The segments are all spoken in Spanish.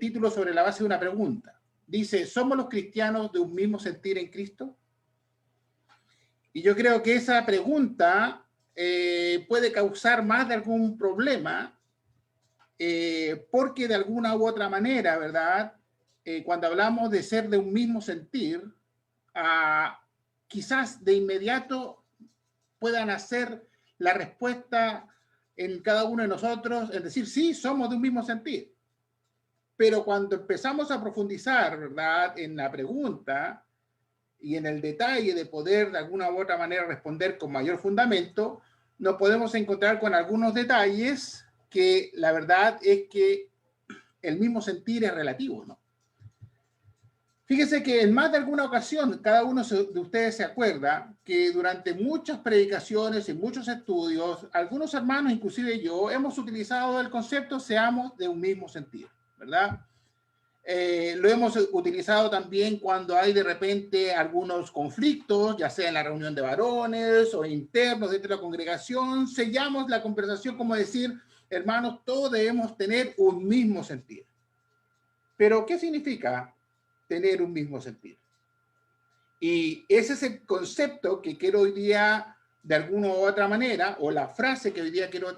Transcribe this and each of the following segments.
título sobre la base de una pregunta. Dice, ¿somos los cristianos de un mismo sentir en Cristo? Y yo creo que esa pregunta puede causar más de algún problema, porque de alguna u otra manera, ¿verdad? Cuando hablamos de ser de un mismo sentir, quizás de inmediato puedan hacer la respuesta en cada uno de nosotros, es decir, sí, somos de un mismo sentir. Pero cuando empezamos a profundizar, ¿verdad?, en la pregunta y en el detalle de poder de alguna u otra manera responder con mayor fundamento, nos podemos encontrar con algunos detalles que la verdad es que el mismo sentir es relativo, ¿no? Fíjese que en más de alguna ocasión, cada uno de ustedes se acuerda que durante muchas predicaciones y muchos estudios, algunos hermanos, inclusive yo, hemos utilizado el concepto seamos de un mismo sentir, ¿verdad? Lo hemos utilizado también cuando hay de repente algunos conflictos, ya sea en la reunión de varones o internos dentro de la congregación. Sellamos la conversación como decir, hermanos, todos debemos tener un mismo sentir. Pero, ¿qué significa tener un mismo sentir? Y ese es el concepto que quiero hoy día, de alguna u otra manera, o la frase que hoy día quiero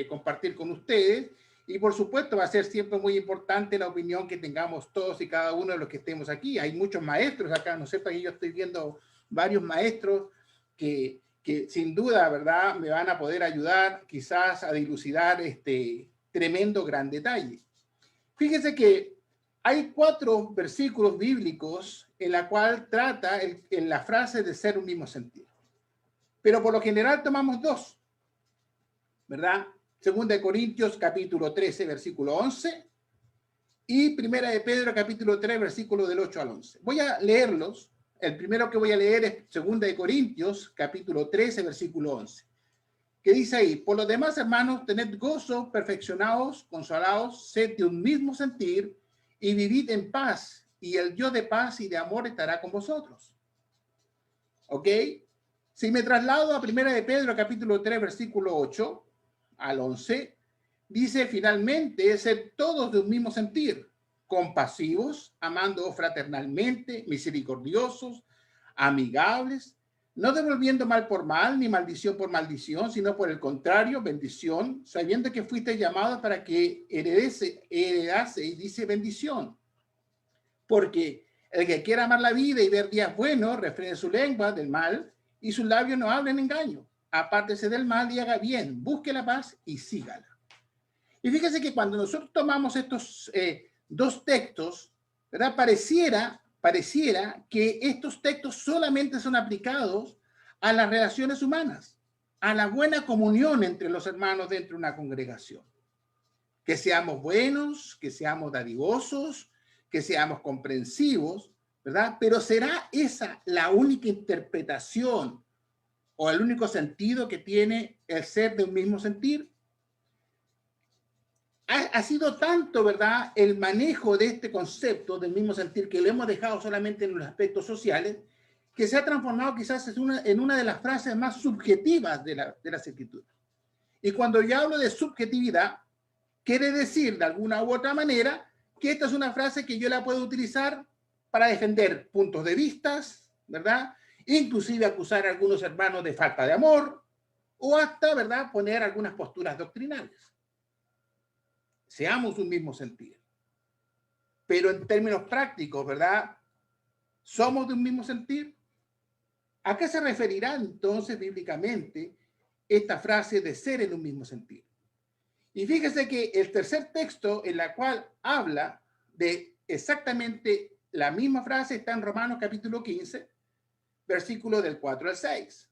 compartir con ustedes. Y por supuesto va a ser siempre muy importante la opinión que tengamos todos y cada uno de los que estemos aquí. Hay muchos maestros acá, ¿no es cierto? Aquí yo estoy viendo varios maestros que sin duda, ¿verdad?, me van a poder ayudar quizás a dilucidar este tremendo gran detalle. Fíjese que hay 4 versículos bíblicos en la cual trata en la frase de ser un mismo sentir. Pero por lo general tomamos 2, ¿verdad? Segunda de Corintios capítulo 13, versículo 11 y Primera de Pedro capítulo 3, versículo del 8 al 11. Voy a leerlos. El primero que voy a leer es Segunda de Corintios capítulo 13, versículo 11, que dice ahí, por lo demás, hermanos, tened gozo, perfeccionaos, consolaos, sed de un mismo sentir y vivid en paz, y el Dios de paz y de amor estará con vosotros. ¿Ok? Si me traslado a Primera de Pedro capítulo 3, versículo 8 al 11, dice finalmente, ser todos de un mismo sentir, compasivos, amando fraternalmente, misericordiosos, amigables, no devolviendo mal por mal, ni maldición por maldición, sino por el contrario, bendición, sabiendo que fuiste llamados para que heredase, y dice bendición. Porque el que quiera amar la vida y ver días buenos, refrene su lengua del mal, y sus labios no hablen engaño. Apártese del mal y haga bien, busque la paz y sígala. Y fíjese que cuando nosotros tomamos estos 2 textos, ¿verdad?, pareciera que estos textos solamente son aplicados a las relaciones humanas, a la buena comunión entre los hermanos dentro de una congregación. Que seamos buenos, que seamos dadivosos, que seamos comprensivos, ¿verdad? Pero ¿será esa la única interpretación o el único sentido que tiene el ser de un mismo sentir? Ha sido tanto, ¿verdad?, el manejo de este concepto del mismo sentir que lo hemos dejado solamente en los aspectos sociales, que se ha transformado quizás en una de las frases más subjetivas de las escrituras. Y cuando yo hablo de subjetividad, quiere decir de alguna u otra manera que esta es una frase que yo la puedo utilizar para defender puntos de vista, ¿verdad? Inclusive acusar a algunos hermanos de falta de amor o hasta, ¿verdad?, poner algunas posturas doctrinales. Seamos un mismo sentir. Pero en términos prácticos, ¿verdad?, ¿somos de un mismo sentir? ¿A qué se referirá entonces bíblicamente esta frase de ser en un mismo sentir? Y fíjese que el tercer texto en la cual habla de exactamente la misma frase está en Romanos capítulo 15, versículo del 4 al 6.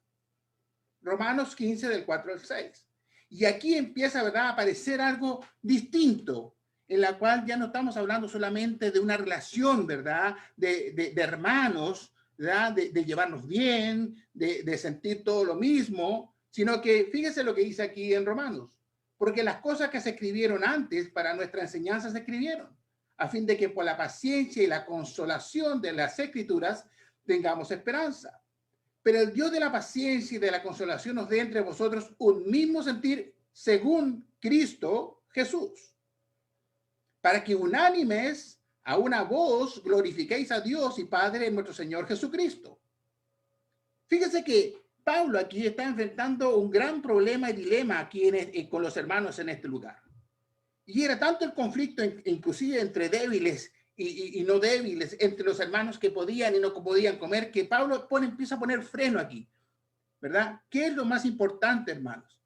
Romanos 15 del 4 al 6. Y aquí empieza, ¿verdad?, a aparecer algo distinto, en la cual ya no estamos hablando solamente de una relación, ¿verdad?, de hermanos, ¿verdad?, de llevarnos bien, de sentir todo lo mismo, sino que fíjese lo que dice aquí en Romanos. Porque las cosas que se escribieron antes para nuestra enseñanza se escribieron, a fin de que por la paciencia y la consolación de las escrituras tengamos esperanza. Pero el Dios de la paciencia y de la consolación nos dé entre vosotros un mismo sentir según Cristo Jesús. para que unánimes a una voz glorifiquéis a Dios y Padre de nuestro Señor Jesucristo. Fíjese que Pablo aquí está enfrentando un gran problema y dilema aquí con los hermanos en este lugar. Y era tanto el conflicto, inclusive entre débiles y no débiles, entre los hermanos que podían y no podían comer, que Pablo empieza a poner freno aquí, ¿verdad? ¿Qué es lo más importante, hermanos?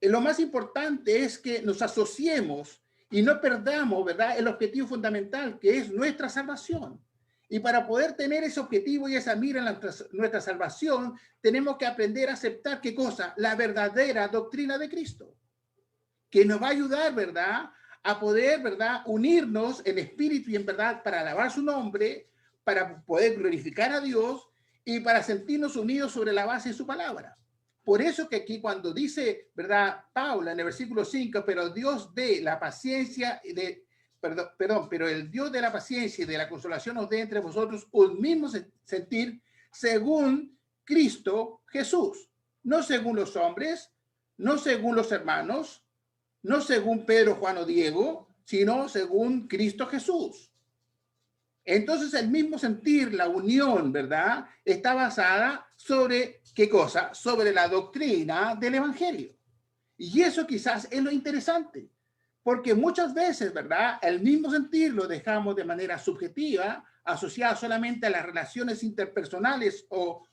Lo más importante es que nos asociemos y no perdamos, ¿verdad?, el objetivo fundamental, que es nuestra salvación. Y para poder tener ese objetivo y esa mira en nuestra salvación, tenemos que aprender a aceptar, ¿qué cosa? La verdadera doctrina de Cristo, que nos va a ayudar, ¿verdad?, a poder, ¿verdad?, unirnos en espíritu y en verdad para alabar su nombre, para poder glorificar a Dios y para sentirnos unidos sobre la base de su palabra. Por eso que aquí cuando dice, ¿verdad?, Pablo en el versículo 5, pero Dios de la paciencia, pero el Dios de la paciencia y de la consolación os dé entre vosotros un mismo sentir según Cristo Jesús, no según los hombres, no según los hermanos, no según Pedro, Juan o Diego, sino según Cristo Jesús. Entonces el mismo sentir, la unión, ¿verdad?, está basada sobre, ¿qué cosa? Sobre la doctrina del Evangelio. Y eso quizás es lo interesante, porque muchas veces, ¿verdad?, el mismo sentir lo dejamos de manera subjetiva, asociada solamente a las relaciones interpersonales o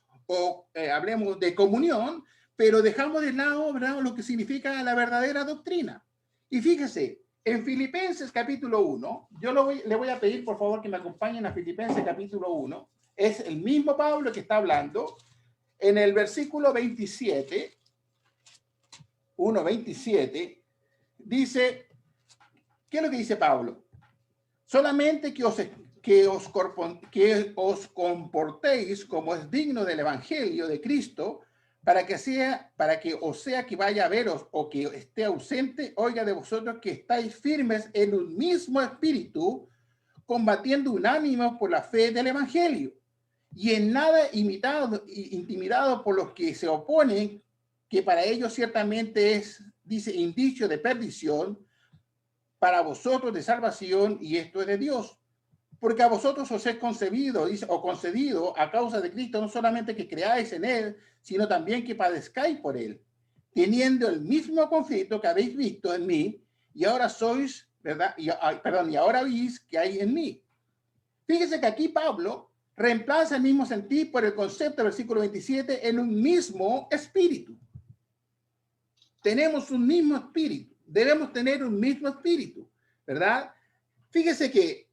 hablemos de comunión, pero dejamos de lado, ¿verdad?, lo que significa la verdadera doctrina. Y fíjese, en Filipenses capítulo 1, yo le voy a pedir por favor que me acompañen a Filipenses capítulo 1, es el mismo Pablo que está hablando, en el versículo 27, 1:27, dice, ¿qué es lo que dice Pablo? Solamente que os comportéis como es digno del evangelio de Cristo, para que os sea que vaya a veros o que esté ausente, oiga de vosotros que estáis firmes en un mismo espíritu, combatiendo unánimos por la fe del evangelio, y en nada intimidado por los que se oponen, que para ellos ciertamente es, dice, indicio de perdición, para vosotros de salvación, y esto es de Dios. Porque a vosotros os es concebido, dice, o concedido a causa de Cristo, no solamente que creáis en él, sino también que padezcáis por él, teniendo el mismo conflicto que habéis visto en mí, y ahora sois, ¿verdad? Y ahora veis que hay en mí. Fíjese que aquí Pablo reemplaza el mismo sentir por el concepto del versículo 27 en un mismo espíritu. Tenemos un mismo espíritu, debemos tener un mismo espíritu, ¿verdad? Fíjese que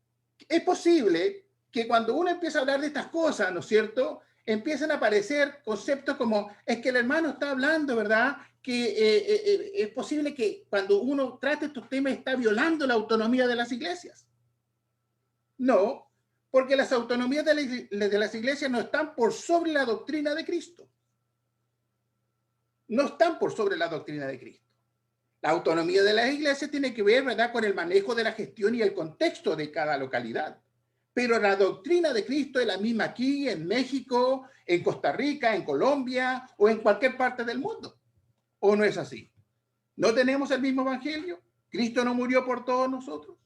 es posible que cuando uno empieza a hablar de estas cosas, ¿no es cierto?, empiezan a aparecer conceptos como, es que el hermano está hablando, ¿verdad?, que es posible que cuando uno trate estos temas está violando la autonomía de las iglesias. No, porque las autonomías de las iglesias no están por sobre la doctrina de Cristo. No están por sobre la doctrina de Cristo. La autonomía de las iglesias tiene que ver, ¿verdad?, con el manejo de la gestión y el contexto de cada localidad. Pero la doctrina de Cristo es la misma aquí, en México, en Costa Rica, en Colombia o en cualquier parte del mundo. ¿O no es así? ¿No tenemos el mismo evangelio? ¿Cristo no murió por todos nosotros?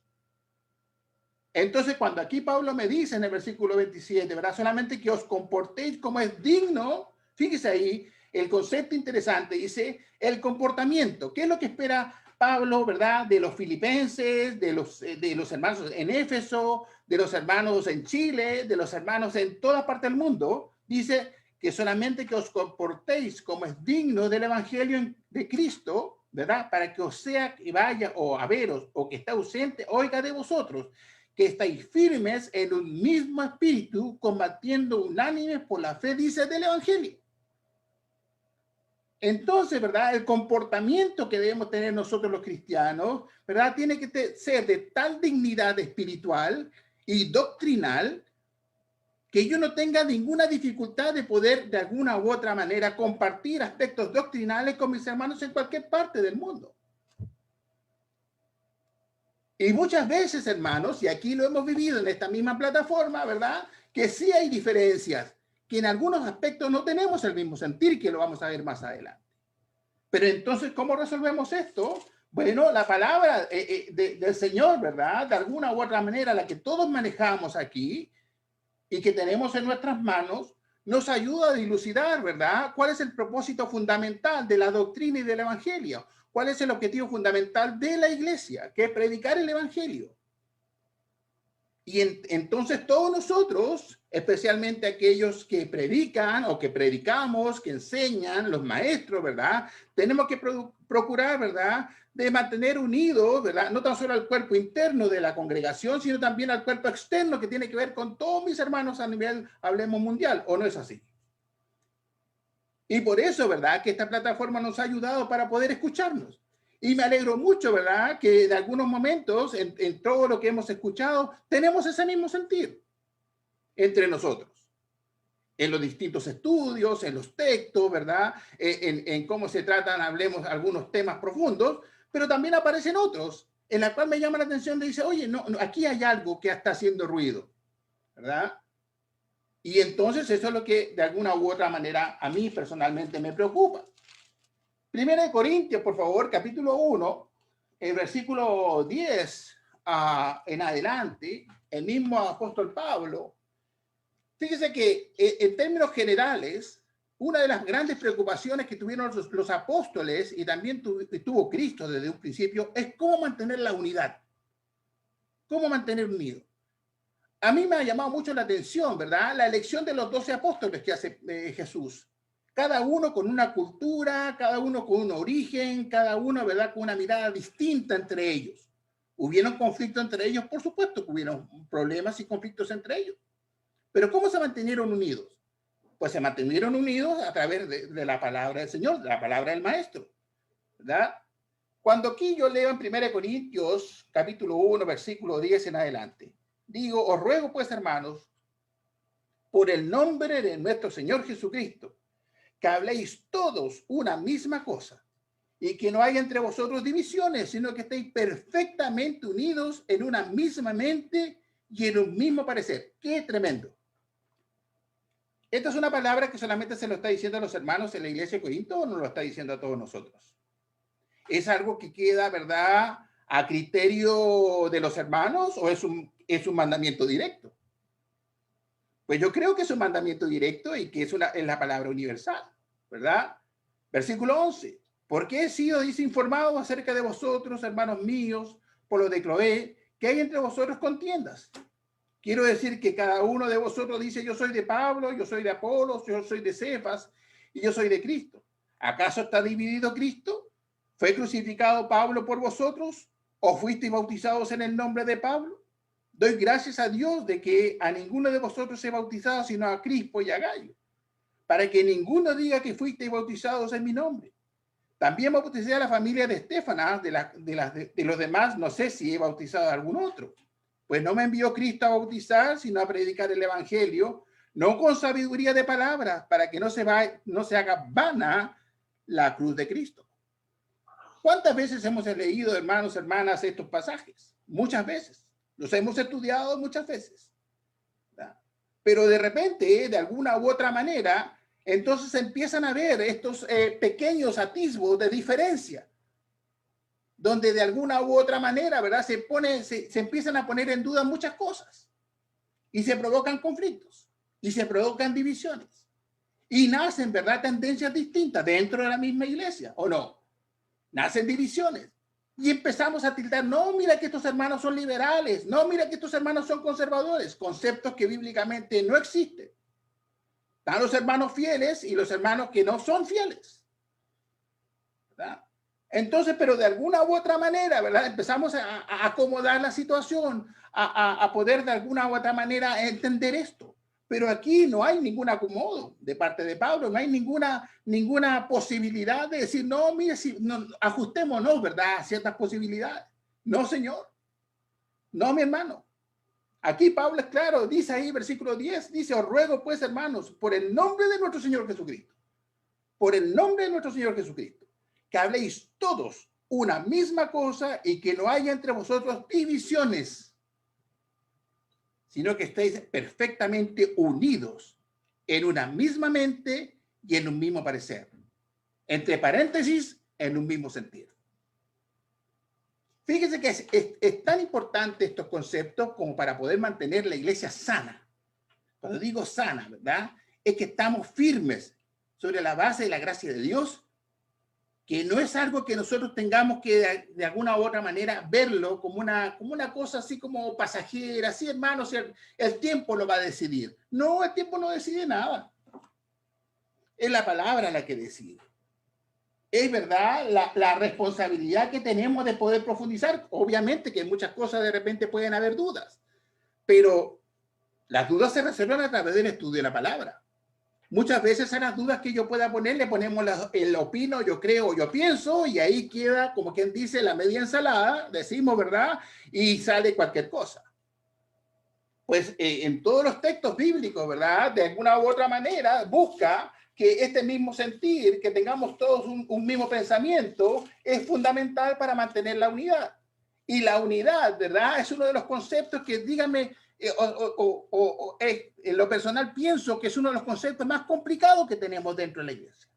Entonces, cuando aquí Pablo me dice en el versículo 27, ¿verdad?, solamente que os comportéis como es digno, fíjese ahí, el concepto interesante, dice, el comportamiento. ¿Qué es lo que espera Pablo, verdad, de los filipenses, de los hermanos en Éfeso, de los hermanos en Chile, de los hermanos en toda parte del mundo? Dice que solamente que os comportéis como es digno del evangelio de Cristo, ¿verdad? Para que os sea que vaya o a veros o que está ausente, oiga de vosotros, que estáis firmes en un mismo espíritu, combatiendo unánimes por la fe, dice, del evangelio. Entonces, ¿verdad?, el comportamiento que debemos tener nosotros los cristianos, ¿verdad?, tiene que ser de tal dignidad espiritual y doctrinal que yo no tenga ninguna dificultad de poder de alguna u otra manera compartir aspectos doctrinales con mis hermanos en cualquier parte del mundo. Y muchas veces, hermanos, y aquí lo hemos vivido en esta misma plataforma, ¿verdad?, que sí hay diferencias, que en algunos aspectos no tenemos el mismo sentir, que lo vamos a ver más adelante. Pero entonces, ¿cómo resolvemos esto? Bueno, la palabra del Señor, ¿verdad? De alguna u otra manera, la que todos manejamos aquí y que tenemos en nuestras manos, nos ayuda a dilucidar, ¿verdad? ¿Cuál es el propósito fundamental de la doctrina y del evangelio? ¿Cuál es el objetivo fundamental de la iglesia? Que es predicar el evangelio. Y entonces todos nosotros, especialmente aquellos que predican o que predicamos, que enseñan, los maestros, ¿verdad? Tenemos que procurar, ¿verdad? De mantener unidos, ¿verdad? No tan solo al cuerpo interno de la congregación, sino también al cuerpo externo que tiene que ver con todos mis hermanos a nivel, hablemos, mundial, ¿o no es así? Y por eso, ¿verdad? Que esta plataforma nos ha ayudado para poder escucharnos. Y me alegro mucho, ¿verdad? Que en algunos momentos, en todo lo que hemos escuchado, tenemos ese mismo sentir entre nosotros. En los distintos estudios, en los textos, ¿verdad? En cómo se tratan, hablemos, algunos temas profundos, pero también aparecen otros, en la cual me llama la atención, dice, oye, no, aquí hay algo que está haciendo ruido, ¿verdad? Y entonces eso es lo que de alguna u otra manera a mí personalmente me preocupa. Primera de Corintios, por favor, capítulo 1, el versículo 10 en adelante, el mismo apóstol Pablo, fíjese que en términos generales, una de las grandes preocupaciones que tuvieron los apóstoles y también tuvo Cristo desde un principio es cómo mantener la unidad, cómo mantener unido. A mí me ha llamado mucho la atención, ¿verdad? La elección de los 12 apóstoles que hace Jesús. Cada uno con una cultura, cada uno con un origen, cada uno, ¿verdad?, con una mirada distinta entre ellos. ¿Hubieron conflictos entre ellos? Por supuesto que hubieron problemas y conflictos entre ellos. Pero ¿cómo se mantuvieron unidos? Pues se mantuvieron unidos a través de la palabra del Señor, de la palabra del Maestro, ¿verdad? Cuando aquí yo leo en 1 Corintios, capítulo 1, versículo 10 en adelante, digo, os ruego pues, hermanos, por el nombre de nuestro Señor Jesucristo, que habléis todos una misma cosa y que no haya entre vosotros divisiones, sino que estéis perfectamente unidos en una misma mente y en un mismo parecer. ¡Qué tremendo! Esta es una palabra que solamente se lo está diciendo a los hermanos en la iglesia de Corinto, o no lo está diciendo a todos nosotros. ¿Es algo que queda, verdad, a criterio de los hermanos o es un mandamiento directo? Pues yo creo que es un mandamiento directo y que es la palabra universal, ¿verdad? Versículo 11. Porque he sido desinformado acerca de vosotros, hermanos míos, por lo de Cloé, que hay entre vosotros contiendas. Quiero decir que cada uno de vosotros dice, yo soy de Pablo, yo soy de Apolos, yo soy de Cefas y yo soy de Cristo. ¿Acaso está dividido Cristo? ¿Fue crucificado Pablo por vosotros? ¿O fuisteis bautizados en el nombre de Pablo? Doy gracias a Dios de que a ninguno de vosotros he bautizado, sino a Crispo y a Gallo, para que ninguno diga que fuisteis bautizados en mi nombre. También bauticé a la familia de Estefanas, de los demás no sé si he bautizado a algún otro. Pues no me envió Cristo a bautizar, sino a predicar el evangelio, no con sabiduría de palabras, para que no se haga vana la cruz de Cristo. ¿Cuántas veces hemos leído, hermanos, hermanas, estos pasajes? Muchas veces. Los hemos estudiado muchas veces. ¿Verdad? Pero de repente, de alguna u otra manera, entonces empiezan a ver estos pequeños atisbos de diferencia, donde de alguna u otra manera, ¿verdad? Se empiezan a poner en duda muchas cosas y se provocan conflictos y se provocan divisiones y nacen, ¿verdad?, tendencias distintas dentro de la misma iglesia, ¿o no? Nacen divisiones y empezamos a tildar, no, mira que estos hermanos son liberales, no, mira que estos hermanos son conservadores, conceptos que bíblicamente no existen. Están los hermanos fieles y los hermanos que no son fieles, ¿verdad? Entonces, pero de alguna u otra manera, ¿verdad? Empezamos a acomodar la situación, a poder de alguna u otra manera entender esto. Pero aquí no hay ningún acomodo de parte de Pablo, no hay ninguna posibilidad de decir, no, mire, si, no, ajustémonos, ¿verdad?, a ciertas posibilidades. No, señor. No, mi hermano. Aquí Pablo es claro, dice ahí, versículo 10, dice, os ruego pues, hermanos, por el nombre de nuestro Señor Jesucristo, por el nombre de nuestro Señor Jesucristo, que habléis todos una misma cosa y que no haya entre vosotros divisiones, sino que estéis perfectamente unidos en una misma mente y en un mismo parecer. Entre paréntesis, en un mismo sentido. Fíjese que es tan importante estos conceptos como para poder mantener la iglesia sana. Cuando digo sana, ¿verdad? Es que estamos firmes sobre la base de la gracia de Dios, que no es algo que nosotros tengamos que de alguna u otra manera verlo como una cosa así como pasajera, sí, hermanos, el tiempo lo va a decidir. No, el tiempo no decide nada. Es la palabra la que decide. Es verdad la responsabilidad que tenemos de poder profundizar. Obviamente que en muchas cosas de repente pueden haber dudas, pero las dudas se resuelven a través del estudio de la palabra. Muchas veces a las dudas que yo pueda poner le ponemos el opino, yo creo, yo pienso, y ahí queda, como quien dice, la media ensalada, decimos, ¿verdad? Y sale cualquier cosa. Pues en todos los textos bíblicos, ¿verdad? De alguna u otra manera busca que este mismo sentir, que tengamos todos un mismo pensamiento, es fundamental para mantener la unidad. Y la unidad, ¿verdad? Es uno de los conceptos que, dígame, en lo personal pienso que es uno de los conceptos más complicados que tenemos dentro de la iglesia.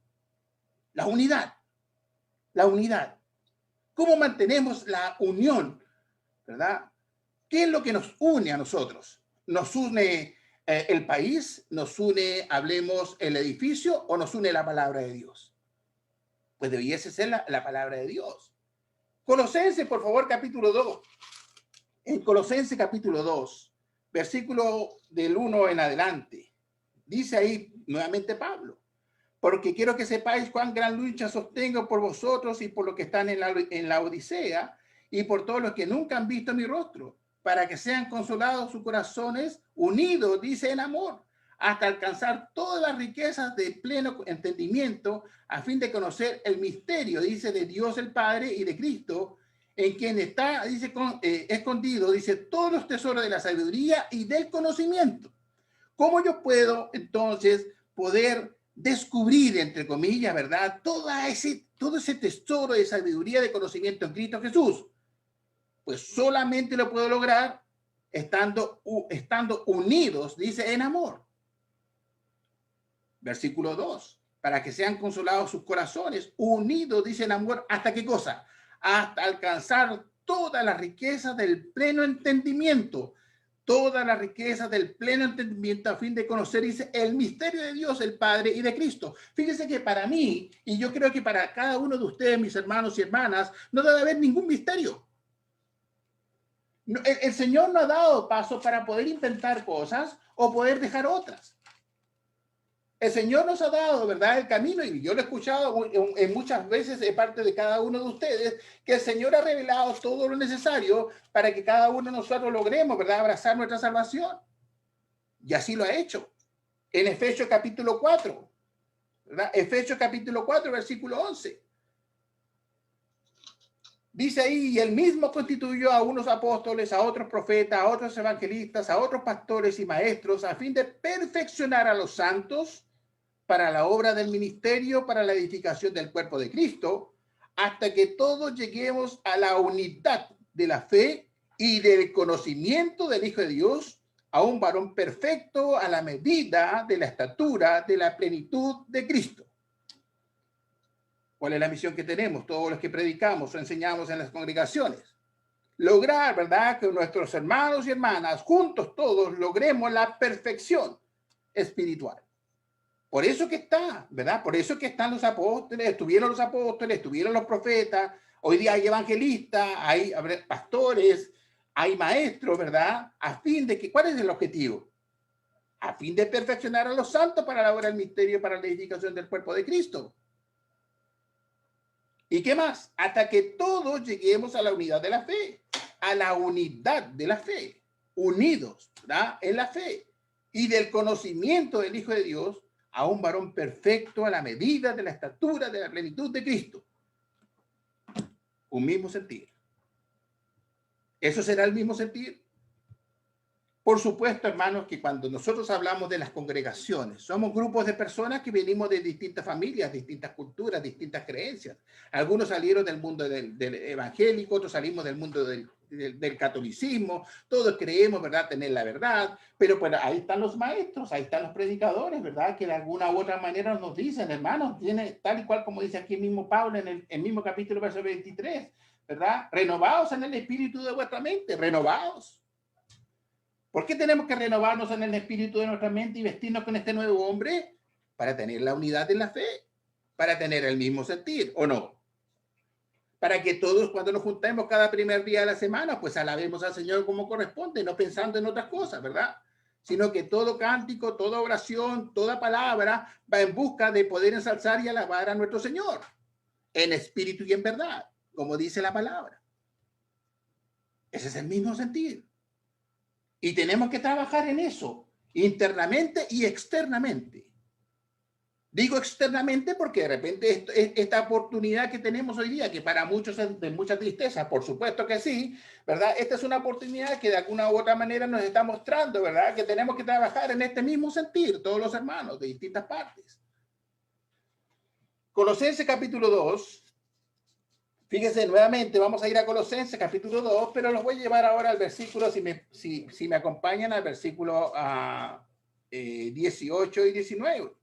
La unidad. La unidad. ¿Cómo mantenemos la unión? ¿Verdad? ¿Qué es lo que nos une a nosotros? ¿Nos une el país? ¿Nos une, hablemos, el edificio? ¿O nos une la palabra de Dios? Pues debiese ser la palabra de Dios. Colosenses, por favor, capítulo 2. En Colosenses capítulo 2. Versículo del 1 en adelante. Dice ahí nuevamente Pablo, porque quiero que sepáis cuán gran lucha sostengo por vosotros y por los que están en la Odisea y por todos los que nunca han visto mi rostro, para que sean consolados sus corazones, unidos, dice, en amor, hasta alcanzar todas las riquezas de pleno entendimiento, a fin de conocer el misterio, dice, de Dios el Padre y de Cristo, en quien está, dice, escondido, dice, todos los tesoros de la sabiduría y del conocimiento. ¿Cómo yo puedo entonces poder descubrir, entre comillas, ¿verdad? Todo ese tesoro de sabiduría, de conocimiento en Cristo Jesús? Pues solamente lo puedo lograr estando unidos, dice, en amor. Versículo 2. Para que sean consolados sus corazones, unidos, dice, en amor, ¿hasta qué cosa? Hasta alcanzar toda la riqueza del pleno entendimiento, toda la riqueza del pleno entendimiento a fin de conocer, dice, el misterio de Dios, el Padre y de Cristo. Fíjense que para mí, y yo creo que para cada uno de ustedes, mis hermanos y hermanas, no debe haber ningún misterio. El Señor no ha dado paso para poder inventar cosas o poder dejar otras. El Señor nos ha dado, ¿verdad?, el camino, y yo lo he escuchado en muchas veces de parte de cada uno de ustedes, que el Señor ha revelado todo lo necesario para que cada uno de nosotros logremos, ¿verdad?, abrazar nuestra salvación. Y así lo ha hecho. En Efesios capítulo 4, ¿verdad? Efesios capítulo 4, versículo 11. Dice ahí, y él mismo constituyó a unos apóstoles, a otros profetas, a otros evangelistas, a otros pastores y maestros, a fin de perfeccionar a los santos para la obra del ministerio, para la edificación del cuerpo de Cristo, hasta que todos lleguemos a la unidad de la fe y del conocimiento del Hijo de Dios, a un varón perfecto a la medida de la estatura de la plenitud de Cristo. ¿Cuál es la misión que tenemos todos los que predicamos o enseñamos en las congregaciones? Lograr, ¿verdad?, que nuestros hermanos y hermanas, juntos todos, logremos la perfección espiritual. Por eso que está, ¿verdad? Por eso que están los apóstoles, estuvieron los profetas, hoy día hay evangelistas, hay pastores, hay maestros, ¿verdad? A fin de que, ¿cuál es el objetivo? A fin de perfeccionar a los santos para la obra del misterio, para la edificación del cuerpo de Cristo. ¿Y qué más? Hasta que todos lleguemos a la unidad de la fe, a la unidad de la fe, unidos, ¿verdad?, en la fe y del conocimiento del Hijo de Dios, a un varón perfecto a la medida de la estatura de la plenitud de Cristo. Un mismo sentir. ¿Eso será el mismo sentir? Por supuesto, hermanos, que cuando nosotros hablamos de las congregaciones, somos grupos de personas que venimos de distintas familias, distintas culturas, distintas creencias. Algunos salieron del mundo del evangélico, otros salimos del mundo del catolicismo, todos creemos, ¿verdad?, tener la verdad, pero pues ahí están los maestros, ahí están los predicadores, ¿verdad?, que de alguna u otra manera nos dicen, hermanos, tiene tal y cual como dice aquí mismo Pablo en el mismo capítulo, verso 23, ¿verdad? Renovados en el espíritu de vuestra mente, renovados. ¿Por qué tenemos que renovarnos en el espíritu de nuestra mente y vestirnos con este nuevo hombre? Para tener la unidad en la fe, para tener el mismo sentir, ¿o no? Para que todos cuando nos juntemos cada primer día de la semana, pues alabemos al Señor como corresponde, no pensando en otras cosas, ¿verdad? Sino que todo cántico, toda oración, toda palabra va en busca de poder ensalzar y alabar a nuestro Señor, en espíritu y en verdad, como dice la palabra. Ese es el mismo sentir. Y tenemos que trabajar en eso, internamente y externamente. Digo externamente porque de repente esta oportunidad que tenemos hoy día, que para muchos es de mucha tristeza, por supuesto que sí, ¿verdad? Esta es una oportunidad que de alguna u otra manera nos está mostrando, ¿verdad? Que tenemos que trabajar en este mismo sentir, todos los hermanos de distintas partes. Colosenses capítulo 2. Fíjense, nuevamente vamos a ir a Colosenses capítulo 2, pero los voy a llevar ahora al versículo, si me acompañan, al versículo 18 y 19.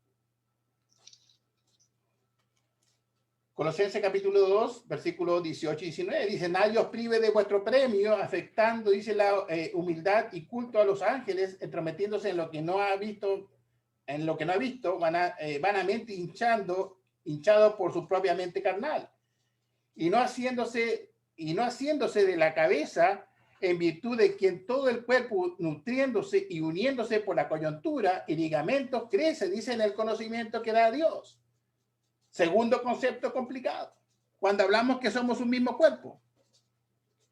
Colosenses capítulo 2, versículos 18 y 19. Dice, nadie os prive de vuestro premio, afectando, dice, la humildad y culto a los ángeles, entrometiéndose en lo que no ha visto, vanamente hinchado por su propia mente carnal. Y no haciéndose de la cabeza, en virtud de quien todo el cuerpo, nutriéndose y uniéndose por la coyuntura y ligamentos, crece, dice, en el conocimiento que da a Dios. Segundo concepto complicado. Cuando hablamos que somos un mismo cuerpo.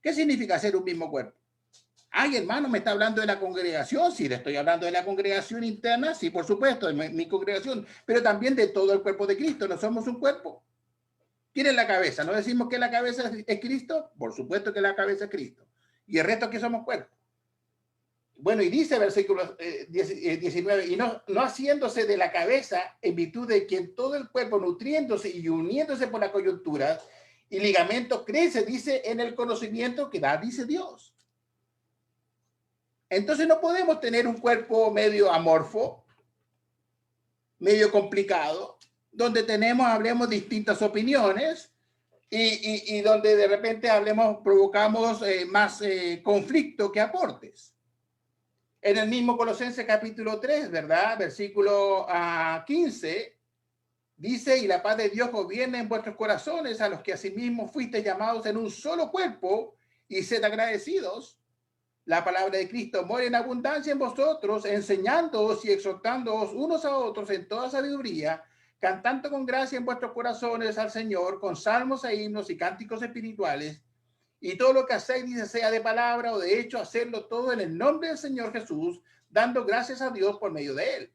¿Qué significa ser un mismo cuerpo? Ay, hermano, ¿me está hablando de la congregación? Sí, le estoy hablando de la congregación interna, sí, por supuesto, de mi congregación, pero también de todo el cuerpo de Cristo. ¿No somos un cuerpo? ¿Quién es la cabeza? ¿No decimos que la cabeza es Cristo? Por supuesto que la cabeza es Cristo. ¿Y el resto que somos cuerpo? Bueno, y dice versículo 19, y no haciéndose de la cabeza en virtud de quien todo el cuerpo nutriéndose y uniéndose por la coyuntura y ligamento crece, dice, en el conocimiento que da, dice Dios. Entonces no podemos tener un cuerpo medio amorfo, medio complicado, donde hablemos distintas opiniones y donde de repente provocamos más conflicto que aportes. En el mismo Colosenses capítulo 3, ¿verdad? Versículo 15, dice, y la paz de Dios gobierne en vuestros corazones, a los que asimismo fuiste llamados en un solo cuerpo, y sed agradecidos. La palabra de Cristo mora en abundancia en vosotros, enseñándoos y exhortándoos unos a otros en toda sabiduría, cantando con gracia en vuestros corazones al Señor, con salmos e himnos y cánticos espirituales, y todo lo que hacéis, dice, sea de palabra o de hecho, hacerlo todo en el nombre del Señor Jesús, dando gracias a Dios por medio de él.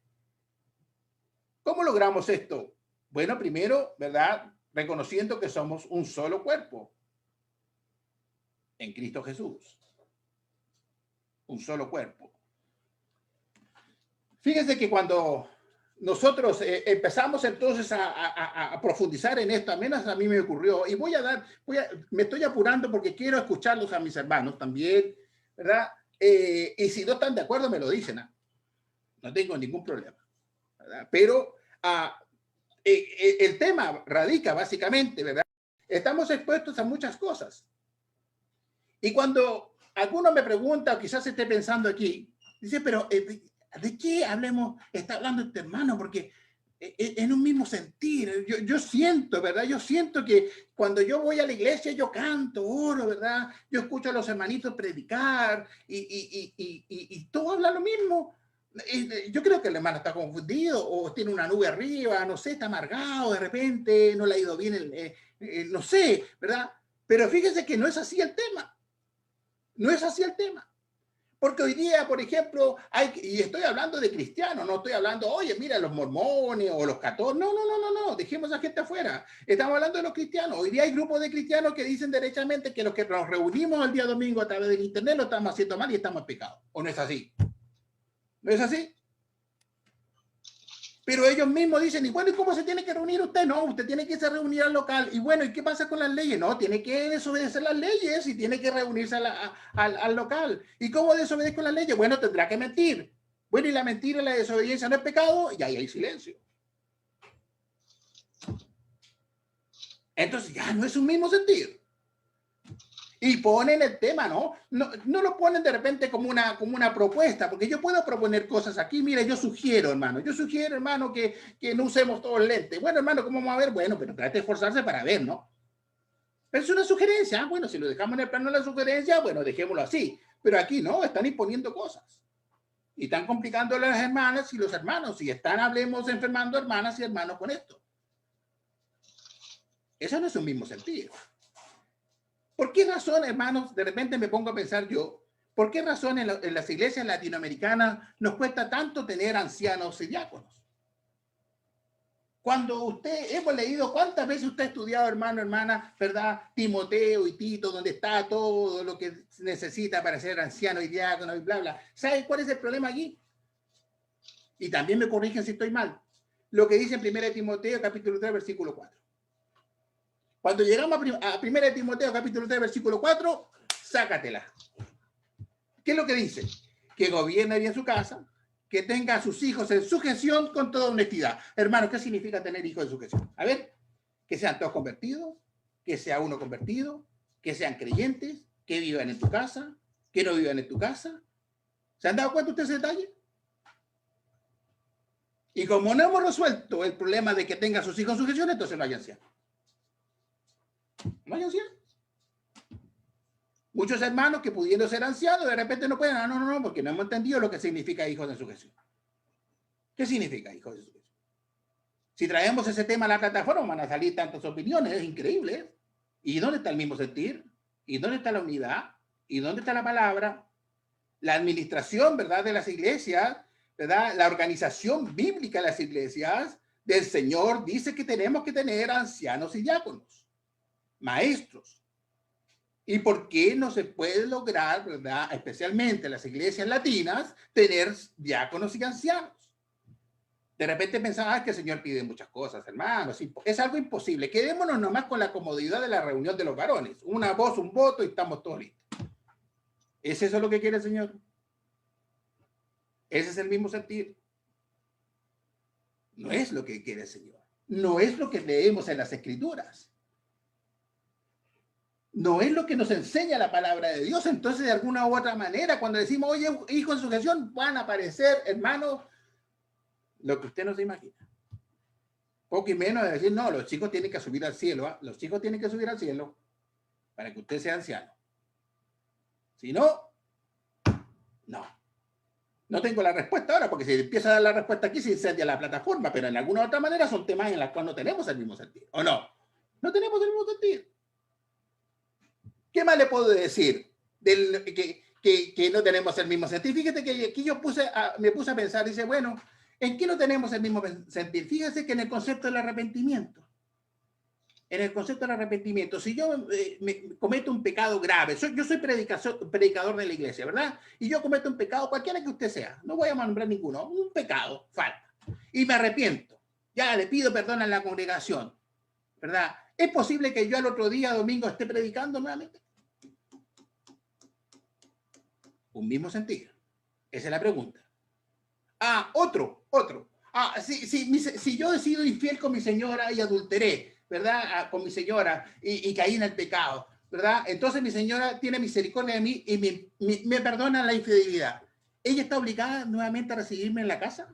¿Cómo logramos esto? Bueno, primero, ¿verdad? Reconociendo que somos un solo cuerpo en Cristo Jesús. Un solo cuerpo. Fíjense que cuando nosotros empezamos entonces a profundizar en esto, al menos a mí me ocurrió, y me estoy apurando porque quiero escucharlos a mis hermanos también, ¿verdad? Y si no están de acuerdo, me lo dicen, ¿eh? No tengo ningún problema, ¿verdad? Pero el tema radica básicamente, ¿verdad? Estamos expuestos a muchas cosas. Y cuando alguno me pregunta, o quizás esté pensando aquí, dice, pero ¿de qué está hablando este hermano? Porque en un mismo sentir, yo siento, ¿verdad? Yo siento que cuando yo voy a la iglesia, yo canto, oro, ¿verdad? Yo escucho a los hermanitos predicar y todo habla lo mismo. Yo creo que el hermano está confundido o tiene una nube arriba, no sé, está amargado de repente, no le ha ido bien, no sé, ¿verdad? Pero fíjense que no es así el tema. No es así el tema. Porque hoy día, por ejemplo, y estoy hablando de cristianos, no estoy hablando, oye, mira, los mormones o los católicos. No, dejemos a gente afuera. Estamos hablando de los cristianos. Hoy día hay grupos de cristianos que dicen derechamente que los que nos reunimos el día domingo a través del internet lo estamos haciendo mal y estamos en pecado. ¿O no es así? ¿No es así? Pero ellos mismos dicen, y bueno, ¿y cómo se tiene que reunir usted? No, usted tiene que se reunir al local. Y bueno, ¿y qué pasa con las leyes? No, tiene que desobedecer las leyes y tiene que reunirse al local. ¿Y cómo desobedezco las leyes? Bueno, tendrá que mentir. Bueno, y la mentira y la desobediencia no es pecado, y ahí hay silencio. Entonces ya no es un mismo sentir. Y ponen el tema, ¿no? No lo ponen de repente como una propuesta, porque yo puedo proponer cosas aquí. Mire, yo sugiero, hermano, que no usemos todos lentes. Bueno, hermano, ¿cómo vamos a ver? Bueno, pero trate de esforzarse para ver, ¿no? Pero es una sugerencia. Bueno, si lo dejamos en el plano de la sugerencia, bueno, dejémoslo así. Pero aquí no, están imponiendo cosas. Y están complicando a las hermanas y los hermanos. Y están, hablemos, enfermando hermanas y hermanos con esto. Eso no es un mismo sentido. ¿Por qué razón, hermanos, de repente me pongo a pensar yo, por qué razón en las iglesias latinoamericanas nos cuesta tanto tener ancianos y diáconos? Cuando hemos leído, ¿cuántas veces usted ha estudiado, hermano, hermana, verdad? Timoteo y Tito, donde está todo lo que necesita para ser anciano y diácono y bla, bla. ¿Sabe cuál es el problema aquí? Y también me corrigen si estoy mal. Lo que dice en 1 Timoteo, capítulo 3, versículo 4. Cuando llegamos a 1 Timoteo, capítulo 3, versículo 4, sácatela. ¿Qué es lo que dice? Que gobierne bien su casa, que tenga a sus hijos en sujeción con toda honestidad. Hermano, ¿qué significa tener hijos en sujeción? A ver, que sean todos convertidos, que sea uno convertido, que sean creyentes, que vivan en tu casa, que no vivan en tu casa. ¿Se han dado cuenta ustedes de ese detalle? Y como no hemos resuelto el problema de que tenga a sus hijos en sujeción, entonces no hay ancianos. No hay ancianos. Muchos hermanos que pudiendo ser ancianos de repente no pueden. No, porque no hemos entendido lo que significa hijos en sujeción. ¿Qué significa hijos en sujeción? Si traemos ese tema a la plataforma van a salir tantas opiniones, es increíble. ¿Y dónde está el mismo sentir? ¿Y dónde está la unidad? ¿Y dónde está la palabra? La administración, ¿verdad?, de las iglesias, ¿verdad? La organización bíblica de las iglesias del Señor dice que tenemos que tener ancianos y diáconos, maestros. ¿Y por qué no se puede lograr, verdad, especialmente en las iglesias latinas, tener diáconos y ancianos? De repente pensaba que el Señor pide muchas cosas, hermanos. Es algo imposible. Quedémonos nomás con la comodidad de la reunión de los varones. Una voz, un voto y estamos todos listos. ¿Es eso lo que quiere el Señor? Ese es el mismo sentir. No es lo que quiere el Señor. No es lo que leemos en las Escrituras. No es lo que nos enseña la palabra de Dios. Entonces, de alguna u otra manera, cuando decimos, oye, hijo en sujeción, van a aparecer, hermanos, lo que usted no se imagina. Poco y menos de decir, no, los chicos tienen que subir al cielo. ¿eh? Los chicos tienen que subir al cielo para que usted sea anciano. Si no, no. No tengo la respuesta ahora, porque si empieza a dar la respuesta aquí se incendia la plataforma, pero en alguna otra manera son temas en los cuales no tenemos el mismo sentido. ¿O no? No tenemos el mismo sentido. ¿Qué más le puedo decir? Que no tenemos el mismo sentir. Fíjate que aquí yo me puse a pensar, dice, bueno, ¿en qué no tenemos el mismo sentir? Fíjese que en el concepto del arrepentimiento. En el concepto del arrepentimiento, si yo me cometo un pecado grave, yo soy predicador de la iglesia, ¿verdad? Y yo cometo un pecado, cualquiera que usted sea, no voy a nombrar ninguno, un pecado, falta, y me arrepiento, ya le pido perdón a la congregación, ¿verdad? ¿Es posible que yo al otro día, domingo, esté predicando nuevamente? Un mismo sentido. Esa es la pregunta. Otro. Si yo he sido infiel con mi señora y adulteré, ¿verdad? Con mi señora y caí en el pecado, ¿verdad? Entonces mi señora tiene misericordia de mí y me perdona la infidelidad. ¿Ella está obligada nuevamente a recibirme en la casa?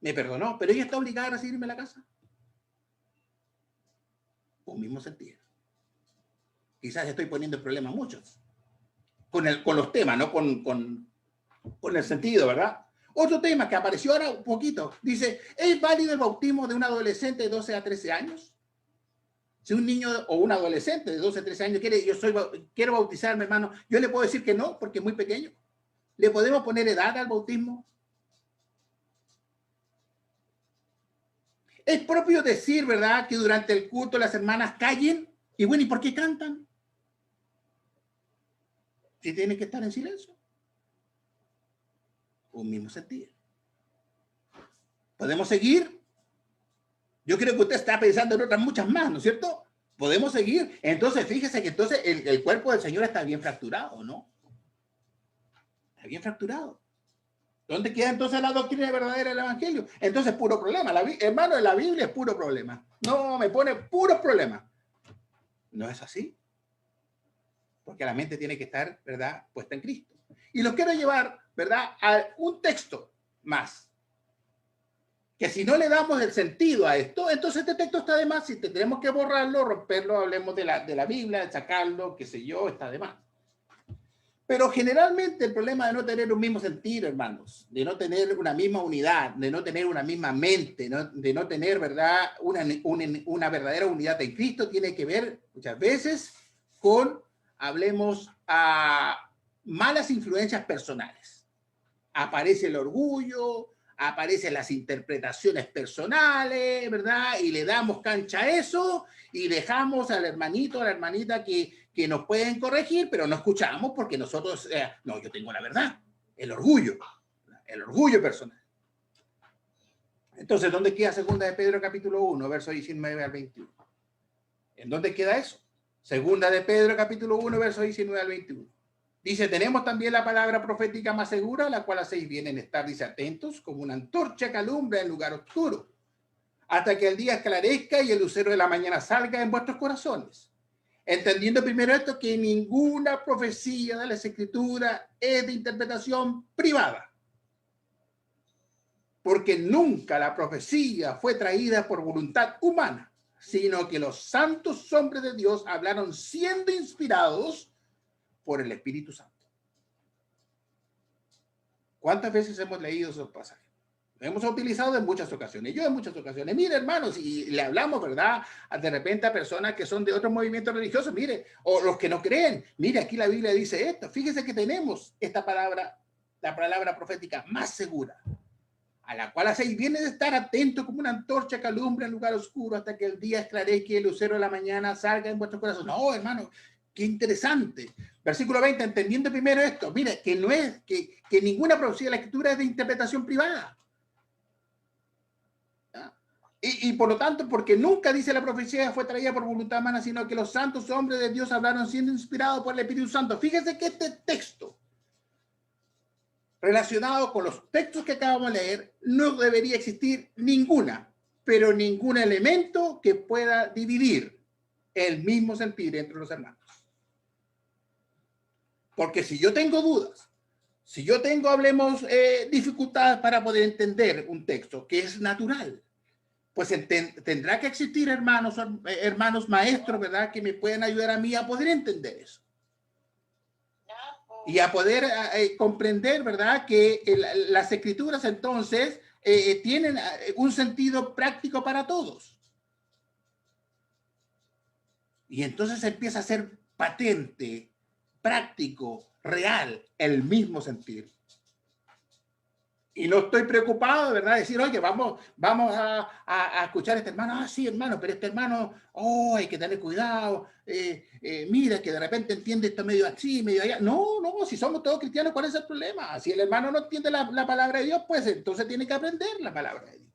Me perdonó, pero ella está obligada a recibirme en la casa. Un mismo sentido. Quizás estoy poniendo en problema a muchos con los temas, no con el sentido, ¿verdad? Otro tema que apareció ahora un poquito, dice, ¿es válido el bautismo de un adolescente de 12 a 13 años? Si un niño o un adolescente de 12 a 13 años quiero bautizarme, hermano, yo le puedo decir que no, porque es muy pequeño. ¿Le podemos poner edad al bautismo? Es propio decir, ¿verdad?, que durante el culto las hermanas callen. Y bueno, ¿y por qué cantan? Si tienen que estar en silencio. Un mismo sentido. ¿Podemos seguir? Yo creo que usted está pensando en otras muchas más, ¿no es cierto? ¿Podemos seguir? Entonces, fíjese que entonces el cuerpo del Señor está bien fracturado, ¿no? Está bien fracturado. ¿Dónde queda entonces la doctrina verdadera del Evangelio? Entonces, puro problema. Hermano, la Biblia es puro problema. No, me pone puros problemas. No es así. porque la mente tiene que estar, ¿verdad?, puesta en Cristo. Y los quiero llevar, ¿verdad?, a un texto más, que si no le damos el sentido a esto, entonces este texto está de más. Si tendremos que borrarlo, romperlo, hablemos de la Biblia, sacarlo, qué sé yo, está de más. Pero generalmente el problema de no tener un mismo sentir, hermanos, de no tener una misma unidad, de no tener una misma mente, de no tener, ¿verdad?, una verdadera unidad en Cristo, tiene que ver muchas veces con, hablemos, a malas influencias personales. Aparece el orgullo, aparecen las interpretaciones personales, ¿verdad? Y le damos cancha a eso y dejamos al hermanito, a la hermanita que nos pueden corregir, pero no escuchamos porque nosotros, no, yo tengo la verdad, el orgullo personal. Entonces, ¿dónde queda Segunda de Pedro capítulo 1, verso 19 al 21? ¿En dónde queda eso? Segunda de Pedro capítulo 1, verso 19 al 21. Dice, tenemos también la palabra profética más segura, la cual hacéis bien en estar, dice, atentos, como una antorcha que alumbra en lugar oscuro, hasta que el día esclarezca y el lucero de la mañana salga en vuestros corazones. Entendiendo primero esto, que ninguna profecía de las Escrituras es de interpretación privada, porque nunca la profecía fue traída por voluntad humana, sino que los santos hombres de Dios hablaron siendo inspirados por el Espíritu Santo. ¿Cuántas veces hemos leído esos pasajes? Lo hemos utilizado en muchas ocasiones. Yo en muchas ocasiones. Mire, hermanos, y le hablamos, ¿verdad?, de repente a personas que son de otros movimientos religiosos, mire, o los que no creen. Mire, aquí la Biblia dice esto. Fíjese que tenemos esta palabra, la palabra profética más segura, a la cual hacéis bien de estar atento como una antorcha que alumbra en lugar oscuro hasta que el día esclarezca y el lucero de la mañana salga en vuestros corazones. No, hermano, qué interesante. Versículo 20, entendiendo primero esto, mire, que no es, que ninguna profecía de la Escritura es de interpretación privada. Y por lo tanto, porque nunca dice la profecía fue traída por voluntad humana, sino que los santos hombres de Dios hablaron siendo inspirados por el Espíritu Santo. Fíjese que este texto, relacionado con los textos que acabamos de leer, no debería existir ninguna, pero ningún elemento que pueda dividir el mismo sentir entre los hermanos. Porque si yo tengo dudas, si yo tengo, hablemos, dificultades para poder entender un texto, que es natural, pues tendrá que existir hermanos maestros, ¿verdad?, que me pueden ayudar a mí a poder entender eso. Y a poder comprender, ¿verdad?, que las Escrituras entonces tienen un sentido práctico para todos. Y entonces empieza a ser patente, práctico, real, el mismo sentir. Y no estoy preocupado, ¿verdad?, decir, oye, vamos a escuchar a este hermano. Ah, sí, hermano, pero este hermano, oh, hay que tener cuidado. Mira, que de repente entiende esto medio así, medio allá. No, si somos todos cristianos, ¿cuál es el problema? Si el hermano no entiende la palabra de Dios, pues entonces tiene que aprender la palabra de Dios.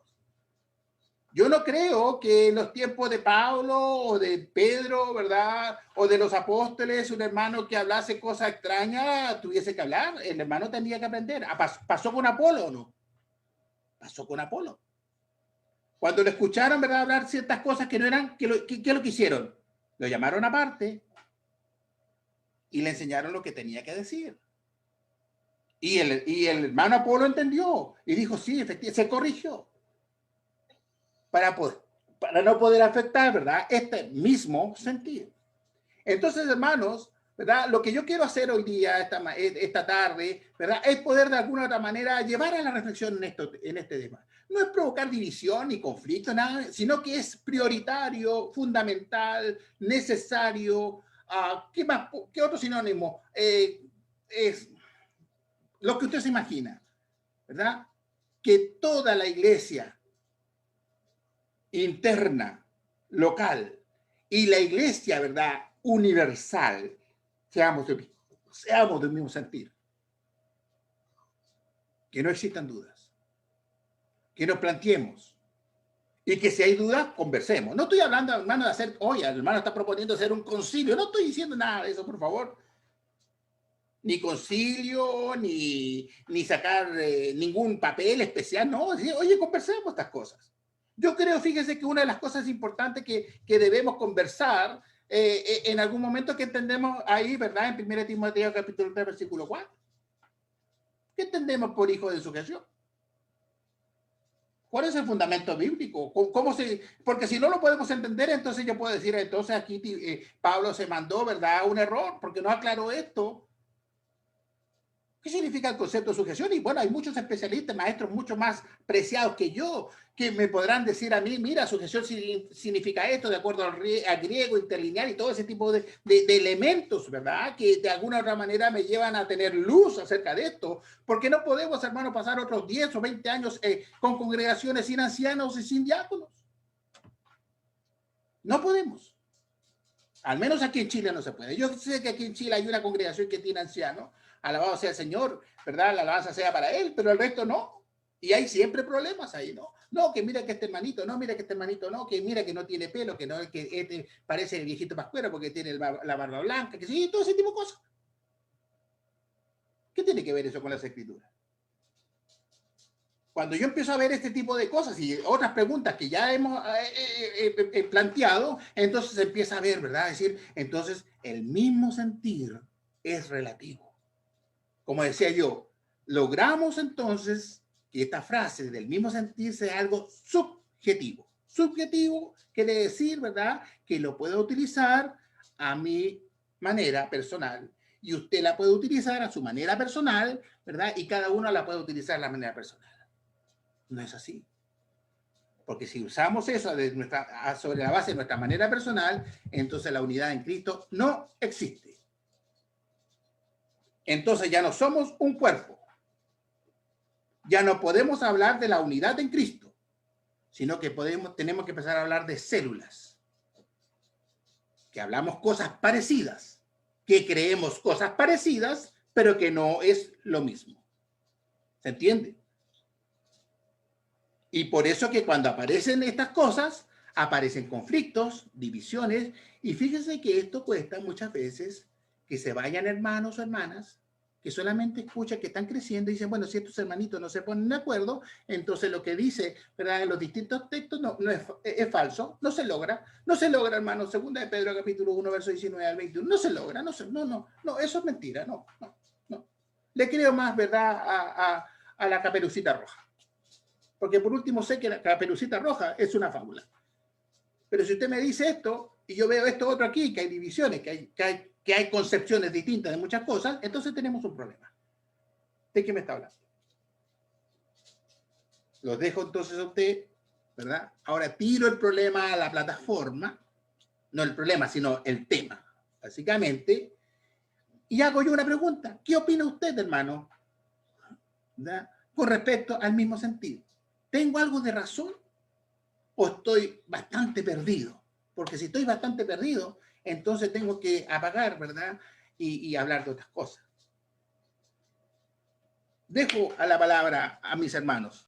Yo no creo que en los tiempos de Pablo o de Pedro, ¿verdad?, o de los apóstoles, un hermano que hablase cosas extrañas tuviese que hablar. El hermano tenía que aprender. ¿Pasó con Apolo o no? Pasó con Apolo. Cuando lo escucharon, ¿verdad?, hablar ciertas cosas que no eran, ¿qué lo que hicieron? Lo llamaron aparte y le enseñaron lo que tenía que decir. Y el hermano Apolo entendió y dijo, sí, efectivamente, se corrigió. Para no poder afectar, ¿verdad?, este mismo sentido. Entonces, hermanos, ¿verdad?, lo que yo quiero hacer hoy día, esta tarde, ¿verdad?, es poder de alguna otra manera llevar a la reflexión en este tema. No es provocar división ni conflicto, nada, sino que es prioritario, fundamental, necesario. ¿Qué más? ¿Qué otro sinónimo? Es lo que usted se imagina, ¿verdad?, que toda la iglesia interna, local, y la iglesia, ¿verdad?, universal, seamos del mismo sentir. Que no existan dudas. Que nos planteemos. Y que si hay dudas, conversemos. No estoy hablando, hermano, de hacer, oye, el hermano está proponiendo hacer un concilio. No estoy diciendo nada de eso, por favor. Ni concilio, ni sacar ningún papel especial. No, oye, conversemos estas cosas. Yo creo, fíjense, que una de las cosas importantes que debemos conversar, en algún momento que entendemos ahí, ¿verdad? En 1 Timoteo capítulo 3, versículo 4. ¿Qué entendemos por hijo de sujeción? ¿Cuál es el fundamento bíblico? ¿Cómo se, porque si no lo podemos entender, entonces yo puedo decir, entonces aquí Pablo se mandó, ¿verdad? Un error, porque no aclaró esto. ¿Qué significa el concepto de sujeción? Y bueno, hay muchos especialistas, maestros mucho más preciados que yo, que me podrán decir a mí, mira, sujeción significa esto, de acuerdo al griego, interlineal y todo ese tipo de elementos, ¿verdad? Que de alguna u otra manera me llevan a tener luz acerca de esto, porque no podemos, hermano, pasar otros 10 o 20 años con congregaciones sin ancianos y sin diáconos. No podemos. Al menos aquí en Chile no se puede. Yo sé que aquí en Chile hay una congregación que tiene ancianos, alabado sea el Señor, ¿verdad? La alabanza sea para él, pero el resto no. Y hay siempre problemas ahí, ¿no? No, que mira que este hermanito, no, mira que este hermanito, no, que mira que no tiene pelo, que no, que este parece el viejito pascuero porque tiene la barba blanca, que sí, todo ese tipo de cosas. ¿Qué tiene que ver eso con las escrituras? Cuando yo empiezo a ver este tipo de cosas y otras preguntas que ya hemos planteado, entonces se empieza a ver, ¿verdad? Es decir, entonces el mismo sentir es relativo. Como decía yo, logramos entonces que esta frase del mismo sentir sea algo subjetivo. Subjetivo quiere decir, ¿verdad?, que lo puedo utilizar a mi manera personal y usted la puede utilizar a su manera personal, ¿verdad? Y cada uno la puede utilizar a la manera personal. No es así. Porque si usamos eso sobre la base de nuestra manera personal, entonces la unidad en Cristo no existe. Entonces ya no somos un cuerpo. Ya no podemos hablar de la unidad en Cristo, sino que tenemos que empezar a hablar de células. Que hablamos cosas parecidas, que creemos cosas parecidas, pero que no es lo mismo. ¿Se entiende? Y por eso que cuando aparecen estas cosas, aparecen conflictos, divisiones, y fíjense que esto cuesta muchas veces que se vayan hermanos o hermanas que solamente escuchan que están creciendo y dicen, bueno, si estos hermanitos no se ponen de acuerdo, entonces lo que dice, ¿verdad?, en los distintos textos no es falso, no se logra, hermano, segunda de Pedro capítulo 1, verso 19 al 21, no se logra, no, eso es mentira, no. Le creo más, ¿verdad?, a la Caperucita Roja. Porque por último sé que la Caperucita Roja es una fábula. Pero si usted me dice esto, y yo veo esto otro aquí, que hay divisiones, que hay concepciones distintas de muchas cosas, entonces tenemos un problema. ¿De qué me está hablando? Los dejo entonces a usted, ¿verdad? Ahora tiro el problema a la plataforma, no el problema, sino el tema, básicamente, y hago yo una pregunta. ¿Qué opina usted, hermano? ¿Verdad? Con respecto al mismo sentido. ¿Tengo algo de razón o estoy bastante perdido? Porque si estoy bastante perdido, entonces tengo que apagar, ¿verdad? Y hablar de otras cosas. Dejo a la palabra a mis hermanos.